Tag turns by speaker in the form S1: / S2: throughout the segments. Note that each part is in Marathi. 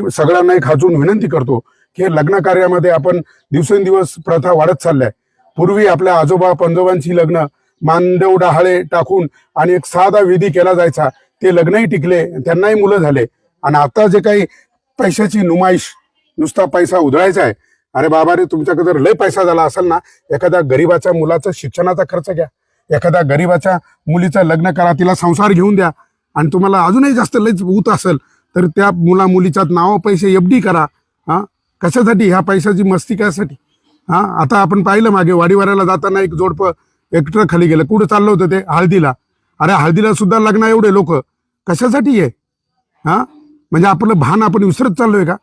S1: सगळ्यांना एक हातून विनंती करतो की लग्न कार्यामध्ये आपण दिवसेंदिवस प्रथा वाढत चाललाय. पूर्वी आपल्या आजोबा पंजोबांची लग्न मानदेव डहाळे टाकून आणि एक साधा विधी केला जायचा, ते लग्नही टिकले, त्यांनाही मुलं झाले. आणि आता जे काही पैशाची नुमाईश, नुसता पैसा उधळायचा आहे. अरे बाबा रे, तुमच्याकडे जर लय पैसा झाला असेल ना, एखाद्या गरीबाच्या मुलाचा शिक्षणाचा खर्च घ्या, एखाद्या गरीबाच्या मुलीचं लग्न करा, तिला संसार घेऊन द्या. आणि तुम्हाला अजूनही जास्त लयच ऊत असेल तर त्या मुला मुलीच्या नावा पैसे एफडी करा. कशासाठी? ह्या पैशाची मस्ती कशासाठी? आता आपण पाहिलं मागे वाडीवाऱ्याला जाताना एक जोडपं एक ट्रक खाली गेलं. कुठं चाललं होतं ते? हळदीला. अरे हळदीला सुद्धा लग्न एवढे लोक कशासाठी आहे? म्हणजे आपलं भान आपण विसरत चाललोय का?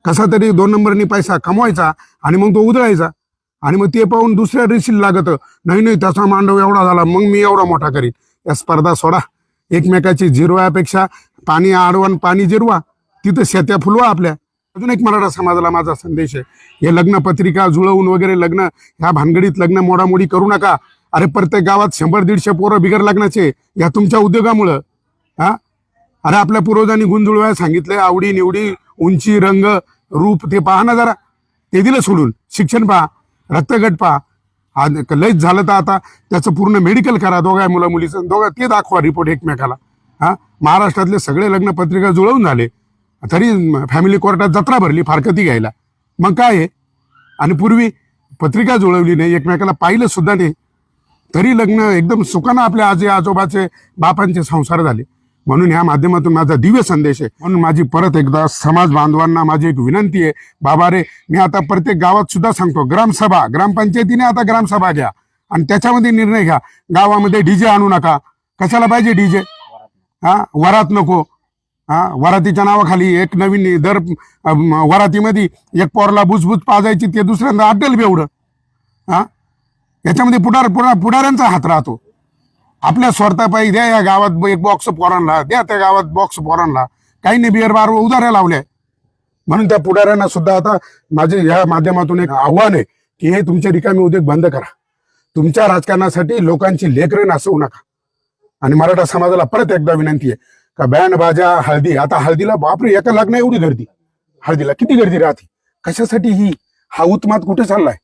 S1: कसा तरी 2 नंबरनी पैसा कमवायचा आणि मग तो उधळायचा. आणि मग ते पाहून दुसऱ्या रेशील लागत, नाही त्याचा मांडव एवढा झाला मग मी एवढा मोठा करीन. या स्पर्धा सोडा. एकमेकाची जिरवायापेक्षा पाणी आडवण पाणी जिरवा, तिथं शेत्या फुलवा आपल्या. अजून एक मराठा समाजाला माझा संदेश आहे, हे लग्न पत्रिका जुळवून वगैरे लग्न ह्या भानगडीत लग्न मोडामोडी करू नका. अरे प्रत्येक गावात 100-150 पोरं बिगर लग्नाचे या तुमच्या उद्योगामुळं. अरे आपल्या पूर्वजांनी गुण जुळवायला सांगितलंय, आवडी निवडी, उंची, रंग, रूप ते पहा ना जरा. ते दिलं सोडून. शिक्षण पहा, रक्तगट पहा. लयच झालं तर आता त्याचं पूर्ण मेडिकल करा, दोघा मुला मुलीचं दोघा ते दाखवा रिपोर्ट एकमेकाला. महाराष्ट्रातले सगळे लग्न पत्रिका जुळवून झाले तरी फॅमिली कोर्टात जत्रा भरली फारकती घ्यायला. मग काय आहे? आणि पूर्वी पत्रिका जुळवली नाही, एकमेकाला पाहिलं सुद्धा नाही, तरी लग्न एकदम सुखानं आपल्या आजी आजोबाचे बापांचे संसार झाले. म्हणून ह्या माध्यमातून माझा दिव्य संदेश आहे. म्हणून माझी परत एकदा समाज बांधवांना माझी एक विनंती आहे, बाबा रे, मी आता प्रत्येक गावात सुद्धा सांगतो, ग्रामसभा, ग्रामपंचायतीने आता ग्रामसभा घ्या आणि त्याच्यामध्ये निर्णय घ्या. गावामध्ये डीजे आणू नका. कशाला पाहिजे डीजे? वरात नको. वरातीच्या नावाखाली एक नवीन दर वरातीमध्ये एक पोरला बुजबुज पाजायची, ते दुसऱ्यांदा अड्डल बेवडं. याच्यामध्ये पुढाऱ्यांचा हात राहतो. आपल्या स्वार्थापायी द्या या गावात एक बॉक्स पोरांना, द्या त्या गावात बॉक्स पोरांना, काही नाही बिअर बार उधाऱ्या लावल्या. म्हणून त्या पुढाऱ्यांना सुद्धा आता माझे ह्या माध्यमातून एक आव्हान आहे की हे तुमचे रिकामी उद्योग बंद करा. तुमच्या राजकारणासाठी लोकांची लेकरं नासवू नका. आणि मराठा समाजाला परत एकदा विनंती आहे का बँड बाजा हळदी, आता हळदीला बापरे एका लग्न एवढी गर्दी, हळदीला किती गर्दी राहते? कशासाठी ही? हा उत्माद कुठे चाललाय?